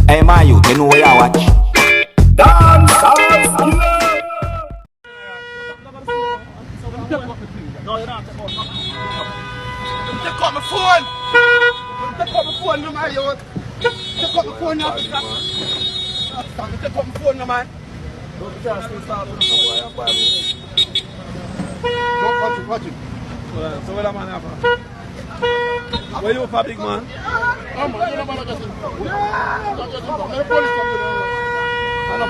Hey, my youth, you know where you watch. Dance Skilla. No, you don't take out my phone. Take out my phone, no man, you. Take out my phone now. Take out my phone, no man. Don't watch it. So what am I have? Where you for, big man? I'm not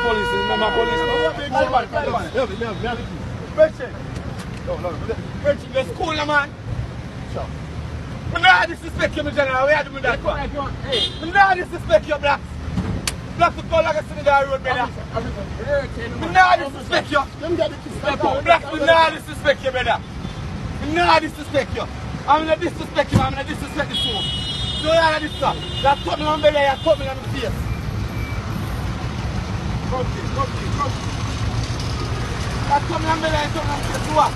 police, remember police. Let's cool, man. Sure. I'm not disrespect you, my general. Where are you doing that? I'm not disrespect you, blacks. Blacks will go like a Senegal road, brother. I'm not disrespect you. Blacks will not disrespect you, brother. I'm not disrespect you. I'm not disrespect you, I'm not disrespect the soul. So you are this stuff. That took me on belly, that took me on the face. Come. That took me on belly, that took me on the face. What?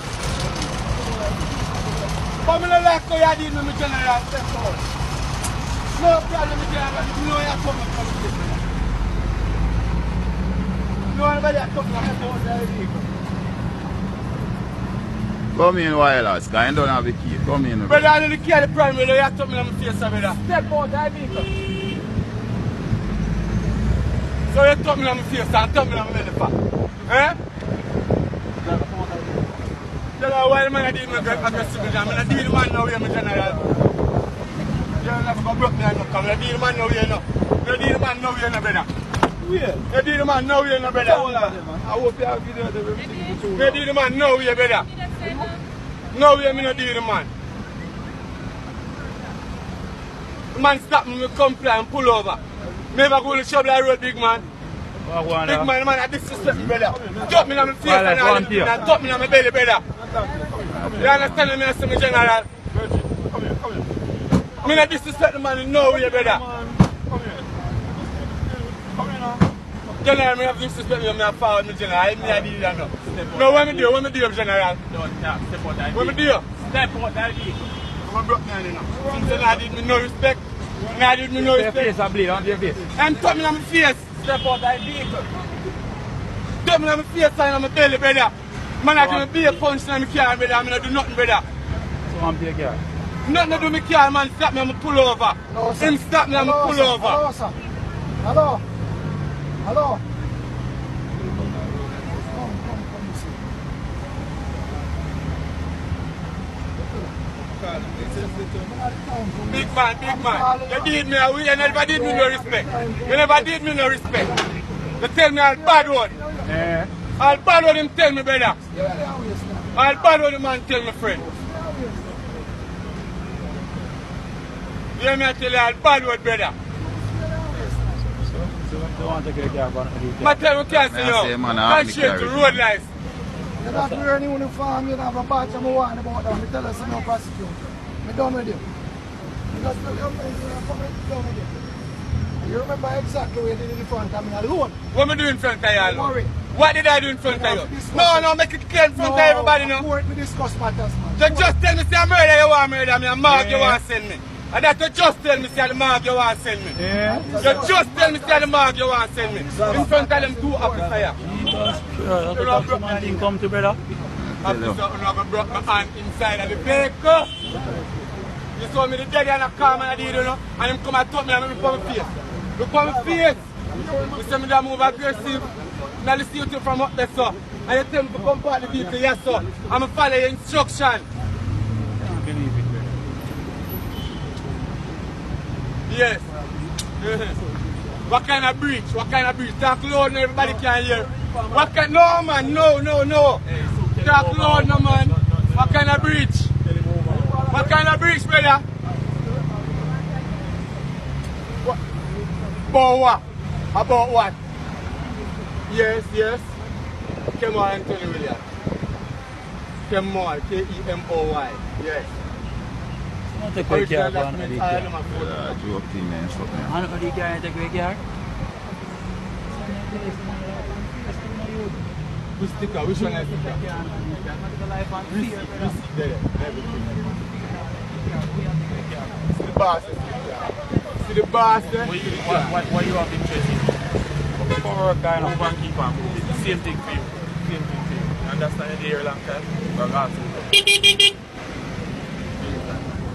Come in the left, so you did me, general. No problem, general. You know you took me on the face. No one that took me on the face. Come in, wireless, because I don't have the key. Come in. Brother, I don't care the primary, you have to me on my face, brother. Step out, I vehicle. So you took me on my face and took me on my belly, eh? Tell her why the man I did me aggressive with them. I did the man now here, my general. You never go broke me and come. I did the man now here, no. You did the man now here, no, brother. Where? You did the man now here, no, brother. I hope you have video of everything. You did the man now here, brother. No way, me no deal the man. The man stop me, comply and pull over. Me never go to the Shovel Road, big man. Big man, I disrespect me, brother. Drop me on my face and drop me on my belly, brother. You understand me, I say, my general? Me not disrespect the man in no way, brother. General, me have disrespect me, I have forward me, general. I did that now. No, what me do, general? What me do? Step out, I did. I'm a broke man, you know. Since I did me no respect. I did me no respect. Your face, I bleed on your face. I'm touching on my face. Step out, I did. Touching on my face and on my belly, brother. Man, I do be a punch on my car, brother. I'm not do nothing, brother. So I'm your car? Nothing to do my car, man. Stop me, I'm a pull over. No, him stop me, I'm a pull over. Hello, sir. Hello. Hello. Big man. You did me a way, you never did me no respect. You never did me no respect. You tell me all bad word. Yeah. All bad word him tell me, brother. All bad word the man tell me, friend. You hear me I tell you all bad word, brother. So want to get your car on the I tell you, can't see you. Can't share to road lights. You're not wearing any uniform, you don't have a badge, I'm warning about that. I tell us no prosecute. I'm done with you. You just tell your friends you're done with you. You remember exactly what you did in front of me alone. What am I doing in front of you alone? Worry. What did I do in front of you? No, make it clear in front of everybody now. We discuss matters, man. Just tell me say I'm murder you want murder me and mark you want send me. And that you just tell me say the mark you want send me. Yeah. You just tell me say the mark you want send me. In front of them two officers here. That's the Taximan thing come to, brother. Officer, I'm not going to break my hand inside of the vehicle. You saw me the daddy and a car man I did, you know, and him come and touch me and look on my face. Look on my face. You see me that move aggressive. Now you see you from up there, sir. And you tell me to come back the vehicle, yes, sir. I'm going to follow your instruction. I don't believe it, brother. Yes. What kind of breach? What kind of breach? Talk loud and everybody can hear. What kind? No, man. No. Talk loud, no, man. What kind of breach? What kind of breach, brother? About what? About what? Yes. Come on, Anthony Williams. Come on, K-E-M-O-Y. Yes. I don't take your car on the car. I joke thing and stuff. I don't take your car. Which sticker? Which one is sticker? The boss is sticker. see the boss there? What you have interest in? For kind of one keep on moving. Same thing for you. Same thing for you. You understand it here a long time? But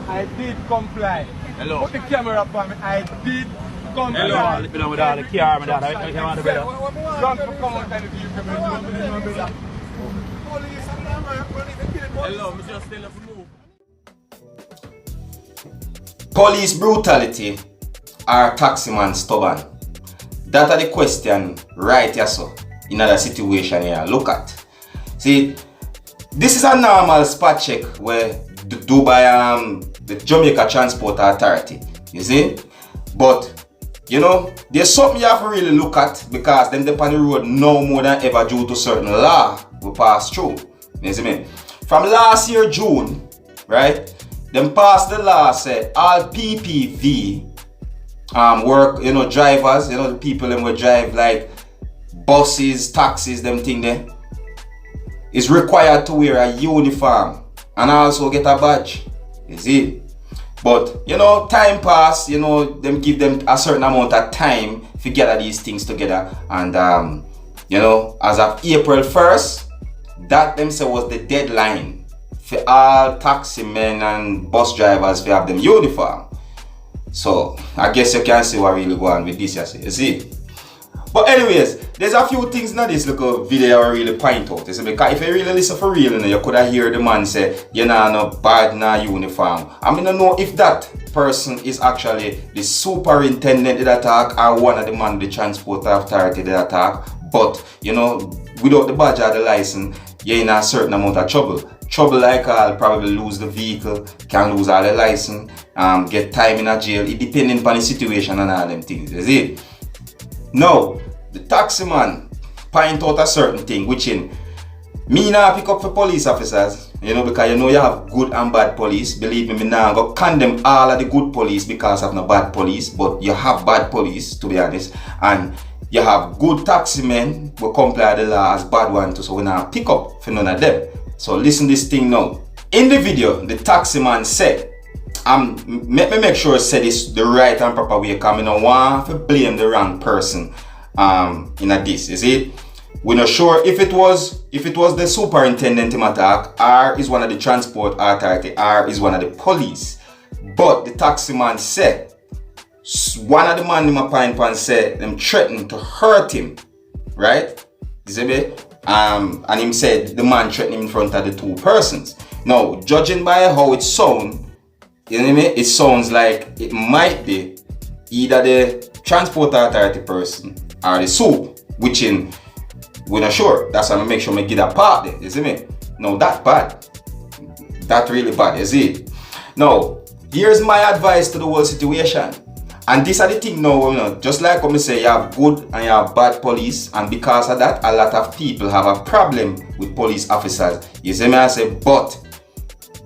I did comply. hello. Put the camera up on me. I did comply. Hello, I'll be with all the car and that. I want to better. Don't come out and you come in. Police and them are even kill it. Hello, I'm just telling you to move. Police brutality or Taximan Stubborn? That are the question right here, so in another situation here. Look at. See, this is a normal spot check where do by the Jamaica Transport Authority. You see? But you know, there's something you have to really look at because them on the road no more than ever due to certain law we pass through. You see me? From last year June, right? Them passed the law say all PPV work, you know, drivers, you know, the people them will drive like buses, taxis, them thing there, is required to wear a uniform and also get a badge. You see? But you know, time pass, you know, them give them a certain amount of time to gather these things together. And you know, as of April 1st, that them say was the deadline for all taxi men and bus drivers to have them uniform. So I guess you can see what really go on with this, you see. But anyways, there's a few things in this little video I really point out. You see, because if you really listen for real, you could have heard the man say, you're not no bad na uniform. I mean, I don't know if that person is actually the superintendent that attack or one of the man the transport authority that attack. But you know, without the badge or the license, you're in a certain amount of trouble. Trouble like I'll probably lose the vehicle, can lose all the license, get time in a jail. It depending upon the situation and all them things. You see? Now, the taxi man point out a certain thing, which in me now pick up for police officers, you know, because you know you have good and bad police. Believe me now go condemn all of the good police because of no bad police, but you have bad police, to be honest, and you have good taxi men who comply the law as bad one too, so we now pick up for none of them. So listen this thing now. In the video, the taxi man said, let me make sure I say this the right and proper way, because I don't want to blame the wrong person in a this. You see, we're not sure if it was the superintendent in attack, or is one of the transport authority, or is one of the police. But the taxi man said one of the man in my pine pan said them threatened to hurt him, right? You see me? And him said the man threatened him in front of the two persons. Now, judging by how it sounds, you know what I mean? It sounds like it might be either the transport authority person or the soup, which we're not sure. That's why I make sure I get that part there, you see me? No, that bad. That really bad, you see? Now, here's my advice to the whole situation. And this are the thing now, you know, just like when I say you have good and you have bad police, and because of that, a lot of people have a problem with police officers. You see me? I say, but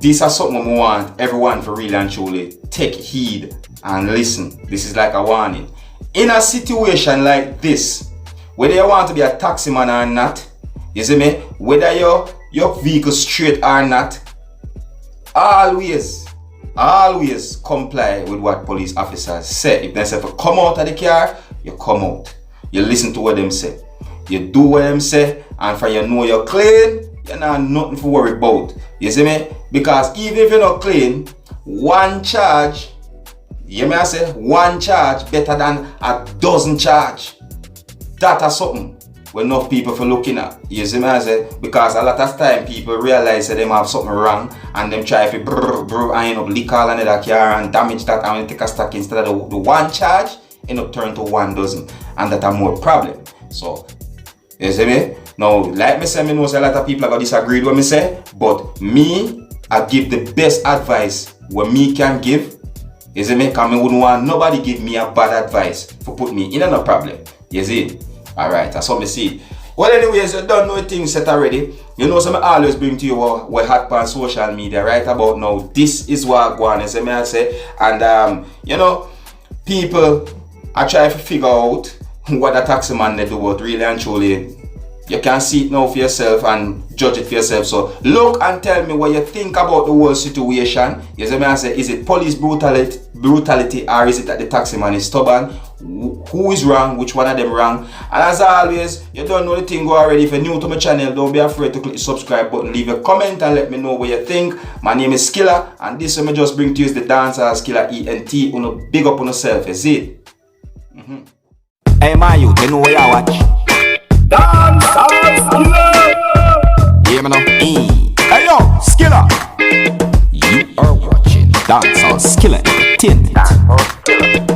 this is something we want everyone to really and truly take heed and listen. This is like a warning. In a situation like this, whether you want to be a taxi man or not, you see me, whether your vehicle straight or not, always comply with what police officers say. If they say to come out of the car, you come out. You listen to what them say. You do what them say, and for you know you're clean, you're not nothing to worry about. You see me? Because even if you're not clean, one charge, you may say one charge better than a dozen charge. That is something when enough people for looking at. You see me? I say, because a lot of time people realize that they have something wrong and them try to brr and end up lick all another car and damage that and take a stack instead of the one charge, end up turn to 1 dozen, and that a more problem. So you see me? Now, like me say, me know a lot of people are going to disagree with what me say, but me, I give the best advice what me can give. You see me? Because I wouldn't want nobody give me a bad advice for put me in a problem. You see? Alright, that's how me see. Well, anyways, you don't know things set already. You know, so I always bring to you what hot on social media right about now. This is what I go on, you me I say. And, you know, people are trying to figure out what a taxi man they do, but really and truly, You can see it now for yourself and judge it for yourself. So look and tell me what you think about the whole situation. You see me I say, is it police brutality or is it that the taximan is stubborn? Who is wrong? Which one of them wrong? And as always, you don't know the thing go already. If you're new to my channel, don't be afraid to click the subscribe button. Leave a comment and let me know what you think. My name is Skilla and this one I just bring to you is the dancer Skilla ENT. Uno big up on yourself, you see? Hey my youth, you know what you watch? Yeah, man. Hey yo, Skilla. You are watching Dancehall Skilla Entertainment.